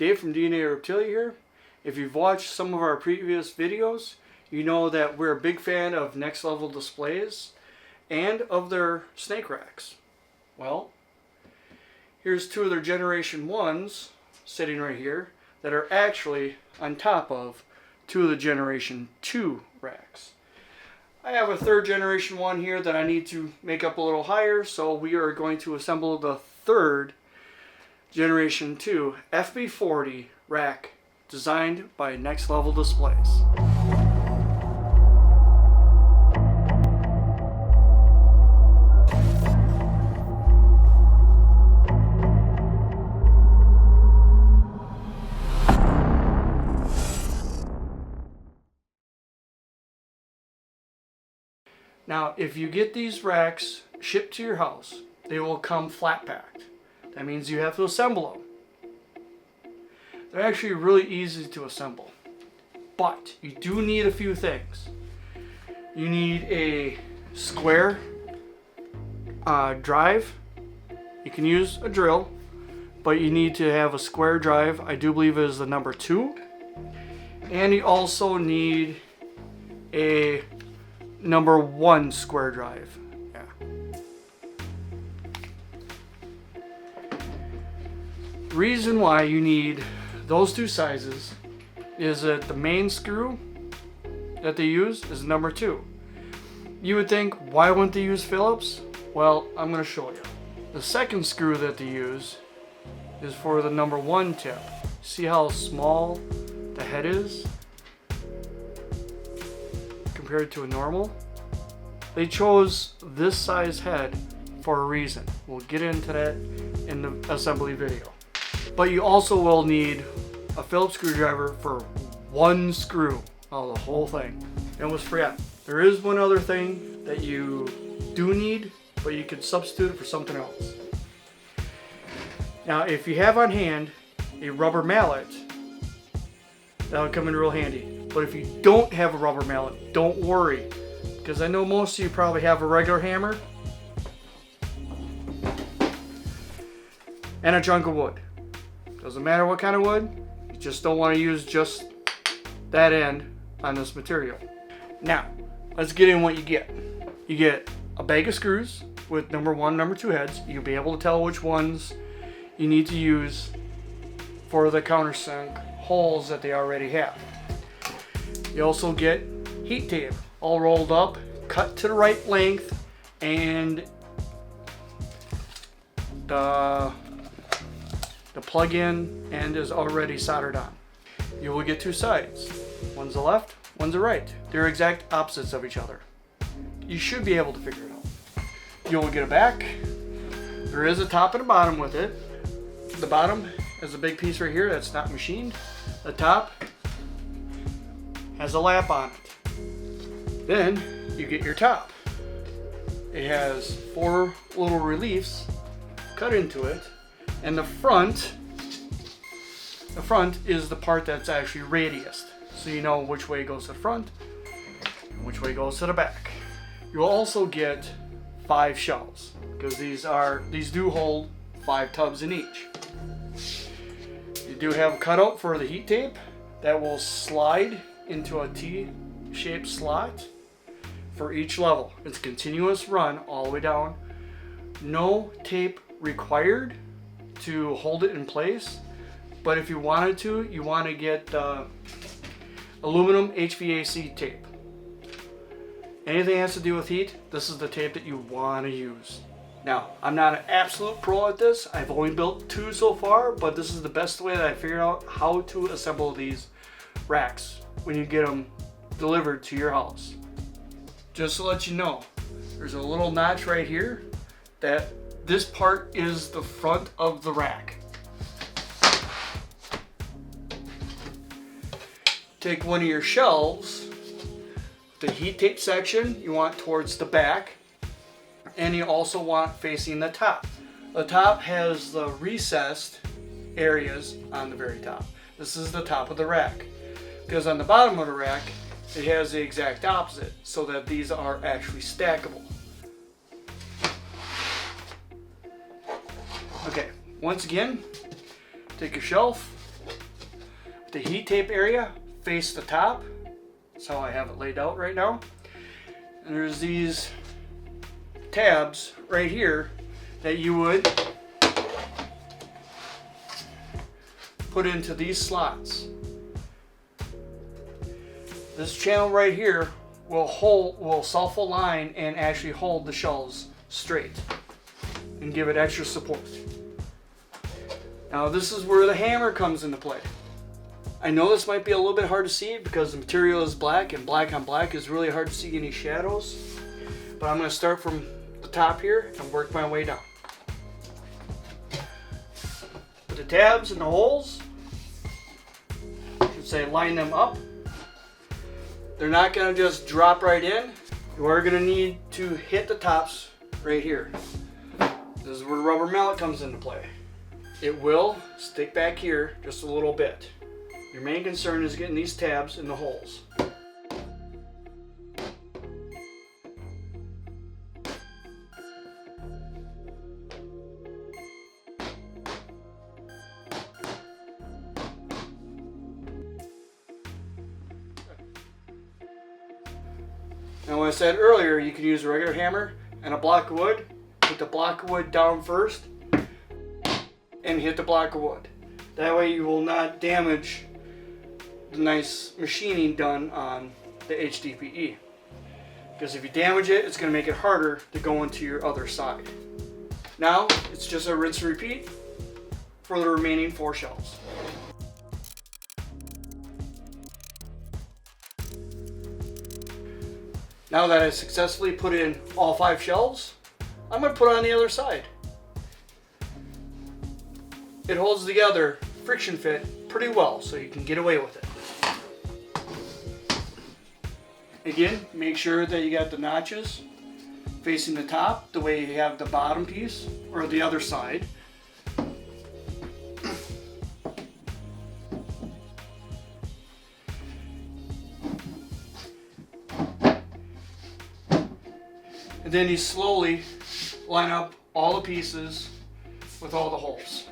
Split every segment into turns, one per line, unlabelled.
Dave from DNA Reptilia here. If you've watched some of our previous videos, you know that we're a big fan of Next Level Displays and of their snake racks. Well, here's two of their Generation 1s sitting right here that are actually on top of two of the Generation 2 racks. I have a third Generation 1 here that I need to make up a little higher, so we are going to assemble the third Generation 2 fb40 rack designed by Next Level Displays. Now, if you get these racks shipped to your house, they will come flat packed. That means you have to assemble them. They're actually really easy to assemble, but you do need a few things. You need a square drive. You can use a drill, but you need to have a square drive. I do believe it is the number 2. And you also need a number 1 square drive. Yeah. The reason why you need those two sizes is that the main screw that they use is number 2. You would think, why wouldn't they use Phillips? Well, I'm going to show you. The second screw that they use is for the number 1 tip. See how small the head is compared to a normal? They chose this size head for a reason. We'll get into that in the assembly video. But you also will need a Phillips screwdriver for 1 screw of the whole thing. And almost forgot, there is one other thing that you do need, but you can substitute it for something else. Now, if you have on hand a rubber mallet, that'll come in real handy. But if you don't have a rubber mallet, don't worry, because I know most of you probably have a regular hammer and a chunk of wood. Doesn't matter what kind of wood, you just don't want to use just that end on this material. Now, let's get in what you get. You get a bag of screws with number 1, number 2 heads. You'll be able to tell which ones you need to use for the countersunk holes that they already have. You also get heat tape, all rolled up, cut to the right length, and the plug-in end is already soldered on. You will get 2 sides. One's the left, one's the right. They're exact opposites of each other. You should be able to figure it out. You will get a back. There is a top and a bottom with it. The bottom is a big piece right here that's not machined. The top has a lap on it. Then you get your top. It has 4 little reliefs cut into it, and the front is the part that's actually radiused, so you know which way goes to the front and which way goes to the back. You'll also get 5 shelves, because these do hold 5 tubs in each. You do have a cutout for the heat tape that will slide into a T-shaped slot for each level. It's a continuous run all the way down. No tape required to hold it in place, but if you wanted to, you want to get aluminum HVAC tape. Anything that has to do with heat, this is the tape that you want to use. Now, I'm not an absolute pro at this. I've only built 2 so far, but this is the best way that I figured out how to assemble these racks when you get them delivered to your house. Just to let you know, there's a little notch right here that this part is the front of the rack. Take one of your shelves, the heat tape section you want towards the back, and you also want facing the top. The top has the recessed areas on the very top. This is the top of the rack. Because on the bottom of the rack, it has the exact opposite, so that these are actually stackable. Okay, once again, take your shelf, the heat tape area face the top. That's how I have it laid out right now. And there's these tabs right here that you would put into these slots. This channel right here will self-align and actually hold the shelves straight and give it extra support. Now this is where the hammer comes into play. I know this might be a little bit hard to see because the material is black, and black on black is really hard to see any shadows. But I'm going to start from the top here and work my way down. Put the tabs in the holes. I should say line them up. They're not going to just drop right in. You are going to need to hit the tops right here. This is where the rubber mallet comes into play. It will stick back here just a little bit. Your main concern is getting these tabs in the holes. Now, what I said earlier, you can use a regular hammer and a block of wood. Put the block of wood down first and hit the block of wood. That way you will not damage the nice machining done on the HDPE. Because if you damage it, it's going to make it harder to go into your other side. Now, it's just a rinse and repeat for the remaining 4 shelves. Now that I successfully put in all 5 shelves, I'm going to put it on the other side. It holds together friction fit pretty well, so you can get away with it. Again, make sure that you got the notches facing the top the way you have the bottom piece, or the other side. And then you slowly line up all the pieces with all the holes.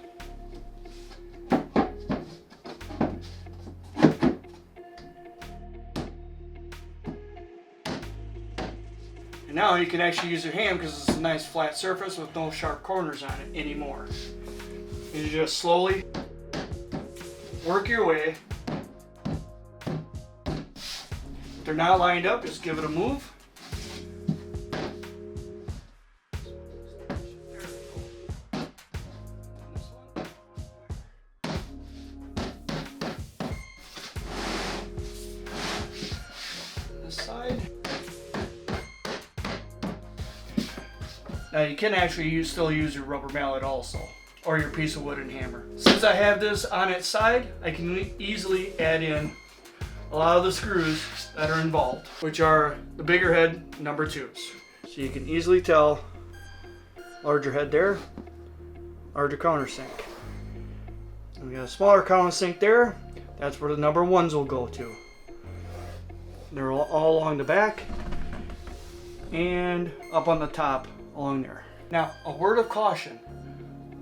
And now you can actually use your hand because it's a nice flat surface with no sharp corners on it anymore. And you just slowly work your way. If they're not lined up, just give it a move. This side. Now you can actually still use your rubber mallet also, or your piece of wood and hammer. Since I have this on its side, I can easily add in a lot of the screws that are involved, which are the bigger head number 2s. So you can easily tell, larger head there, larger countersink. And we got a smaller countersink there, that's where the number 1s will go to. They're all along the back and up on the top along there. Now, a word of caution,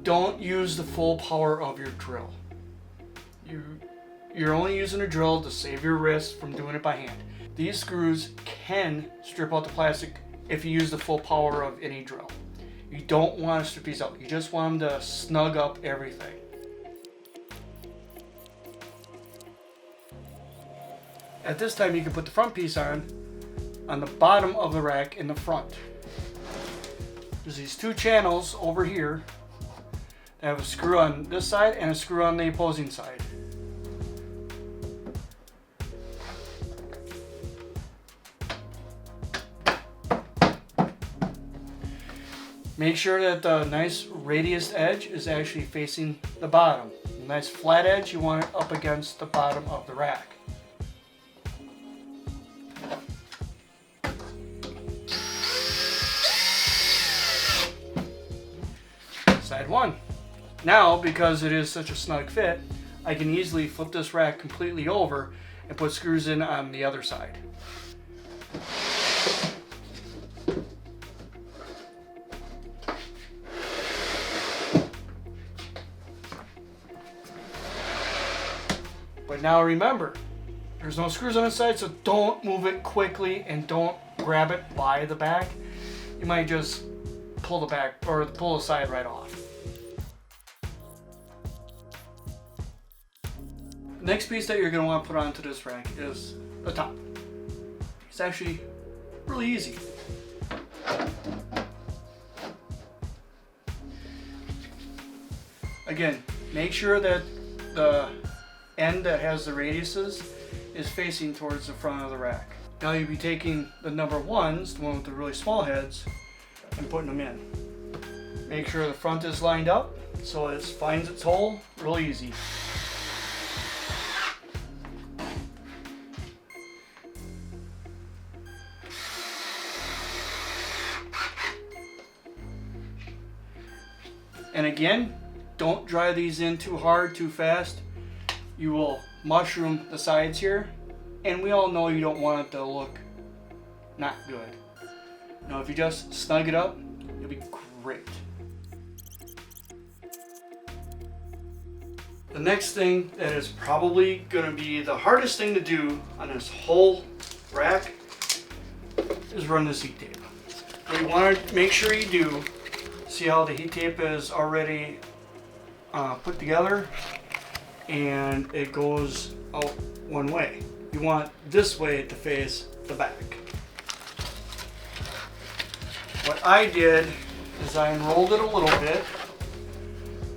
don't use the full power of your drill. You're only using a drill to save your wrist from doing it by hand. These screws can strip out the plastic if you use the full power of any drill. You don't want to strip these out, you just want them to snug up everything. At this time you can put the front piece on the bottom of the rack in the front. There's these 2 channels over here that have a screw on this side and a screw on the opposing side. Make sure that the nice radius edge is actually facing the bottom. The nice flat edge, you want it up against the bottom of the rack. Side 1. Now, because it is such a snug fit, I can easily flip this rack completely over and put screws in on the other side. But now remember, there's no screws on the side, so don't move it quickly and don't grab it by the back. You might just pull the back or pull the side right off. The next piece that you're going to want to put onto this rack is the top. It's actually really easy. Again, make sure that the end that has the radiuses is facing towards the front of the rack. Now you'll be taking the number ones, the one with the really small heads, and putting them in. Make sure the front is lined up so it finds its hole real easy. And again, don't drive these in too hard, too fast. You will mushroom the sides here, and we all know you don't want it to look not good. Now if you just snug it up, it'll be great. The next thing that is probably going to be the hardest thing to do on this whole rack is run this heat tape. What you want to make sure you do, see how the heat tape is already put together and it goes out one way. You want this way to face the back. What I did is I unrolled it a little bit.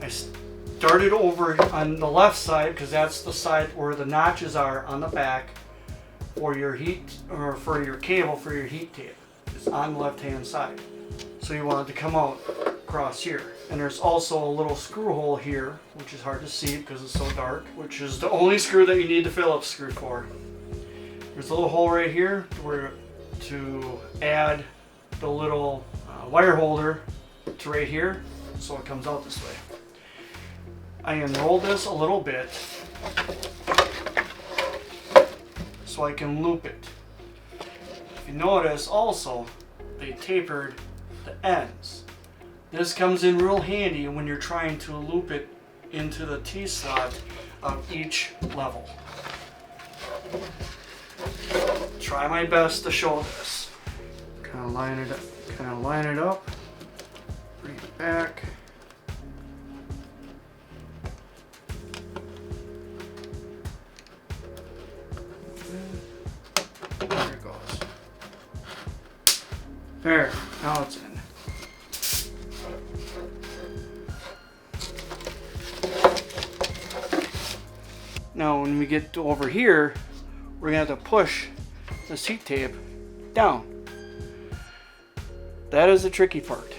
I started over on the left side because that's the side where the notches are on the back for your heat or for your cable for your heat tape. It's on the left hand side. So you want it to come out across here. And there's also a little screw hole here, which is hard to see because it's so dark, which is the only screw that you need the Phillips screw for. There's a little hole right here to add the little wire holder to right here, so it comes out this way. I unrolled this a little bit so I can loop it. If you notice also, they tapered the ends. This comes in real handy when you're trying to loop it into the T-slot of each level. Try my best to show this. Kind of line it up, bring it back. There it goes. There, now it's in. Now when we get to over here, we're going to have to push the heat tape down. That is the tricky part.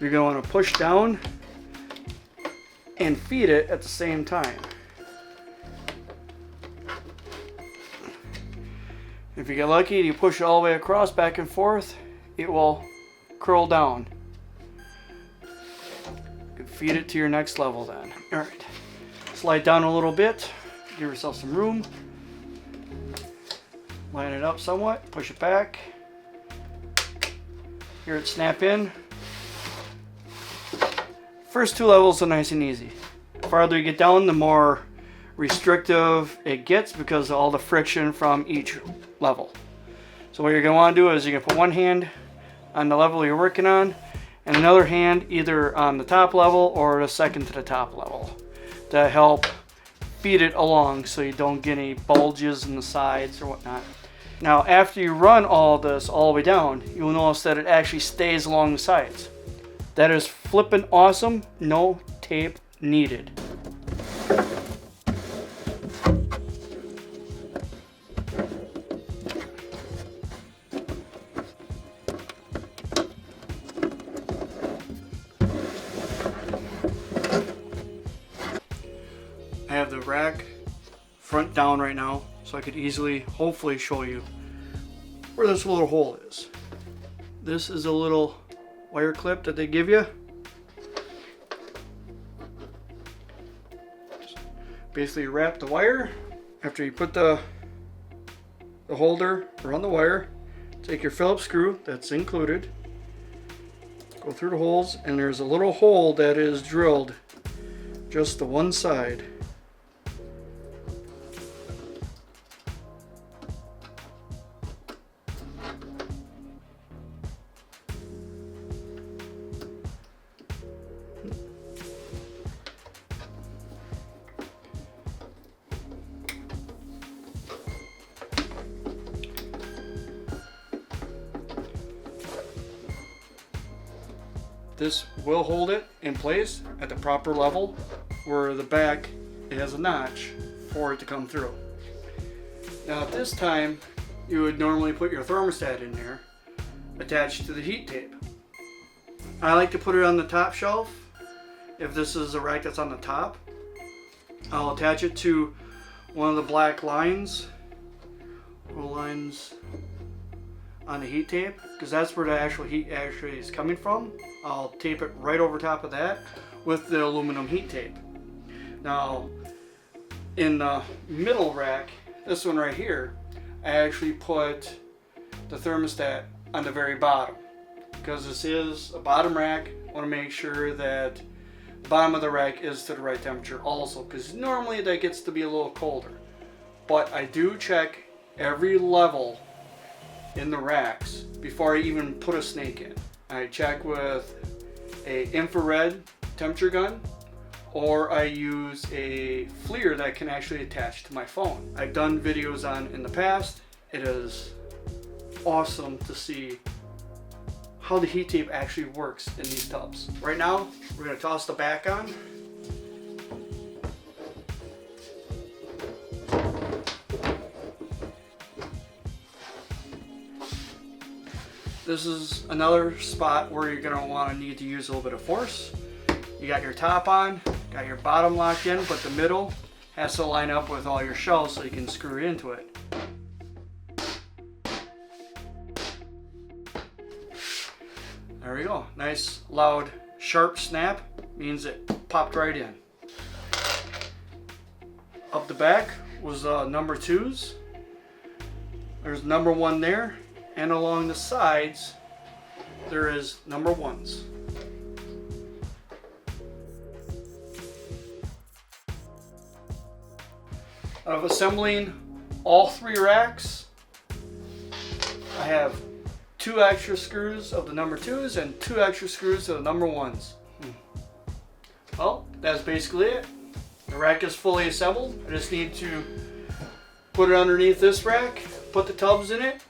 You're going to want to push down and feed it at the same time. If you get lucky and you push it all the way across, back and forth, it will curl down. Feed it to your next level then. Alright, slide down a little bit, give yourself some room, line it up somewhat, push it back, hear it snap in. First two levels are nice and easy. The farther you get down, the more restrictive it gets because of all the friction from each level. So what you're going to want to do is you're going to put one hand on the level you're working on, and another hand either on the top level or the second to the top level to help feed it along so you don't get any bulges in the sides or whatnot. Now after you run all this all the way down, you'll notice that it actually stays along the sides. That is flippin' awesome. No tape needed. I have the rack front down right now, so I could easily, hopefully, show you where this little hole is. This is a little wire clip that they give you. Basically wrap the wire. After you put the holder around the wire, take your Phillips screw that's included, go through the holes, and there's a little hole that is drilled just the one side. This will hold it in place at the proper level where the back it has a notch for it to come through. Now at this time you would normally put your thermostat in there attached to the heat tape. I like to put it on the top shelf. If this is a rack that's on the top, I'll attach it to one of the black lines on the heat tape, because that's where the actual heat actually is coming from. I'll tape it right over top of that with the aluminum heat tape. Now in the middle rack, this one right here, I actually put the thermostat on the very bottom, because this is a bottom rack. I want to make sure that the bottom of the rack is to the right temperature also, because normally that gets to be a little colder. But I do check every level in the racks before I even put a snake in. I check with a infrared temperature gun, or I use a FLIR that can actually attach to my phone. I've done videos on in the past. It is awesome to see how the heat tape actually works in these tubs. Right now, we're going to toss the back on. This is another spot where you're going to need to use a little bit of force. You got your top on, got your bottom locked in, but the middle has to line up with all your shells so you can screw it into it. There we go. Nice, loud, sharp snap means it popped right in. Up the back was number 2s. There's number 1 there. And along the sides, there is number 1s. Of assembling all 3 racks, I have 2 extra screws of the number 2s and 2 extra screws of the number 1s. Well, that's basically it. The rack is fully assembled. I just need to put it underneath this rack, put the tubs in it,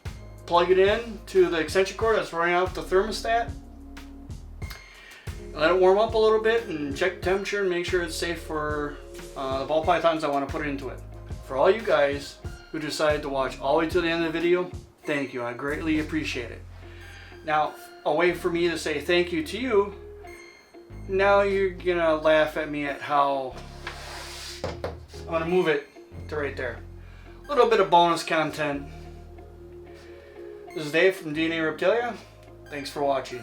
plug it in to the extension cord that's running off the thermostat, let it warm up a little bit and check the temperature and make sure it's safe for the ball pythons I want to put into it. For all you guys who decided to watch all the way to the end of the video, thank you. I greatly appreciate it. Now, a way for me to say thank you to you, now you're gonna laugh at me at how I'm gonna move it to right there. A little bit of bonus content. This is Dave from DNA Reptilia. Thanks for watching.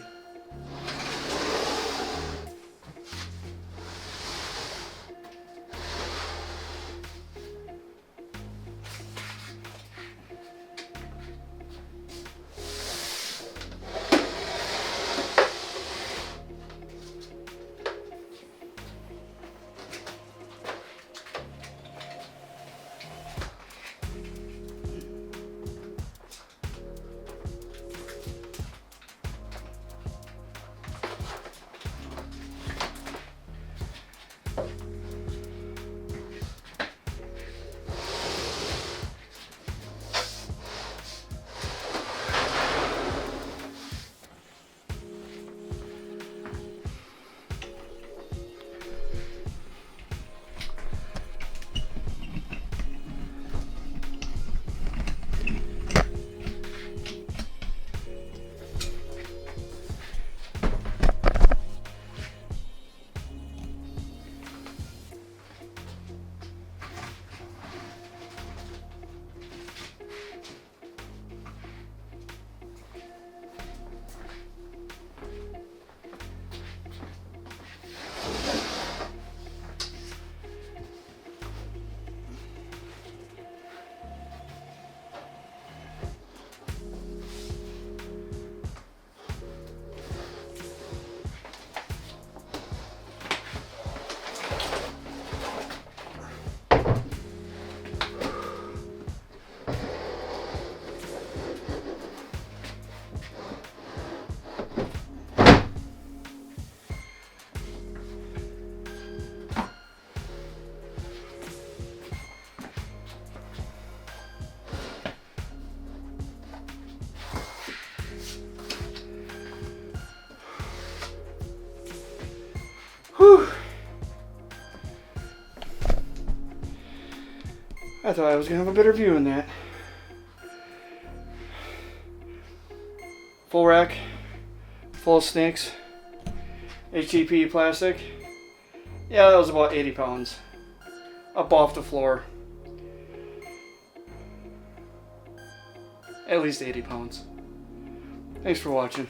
I thought I was going to have a better view in that. Full rack, full of snakes, HDPE plastic. Yeah, that was about 80 pounds. Up off the floor. At least 80 pounds. Thanks for watching.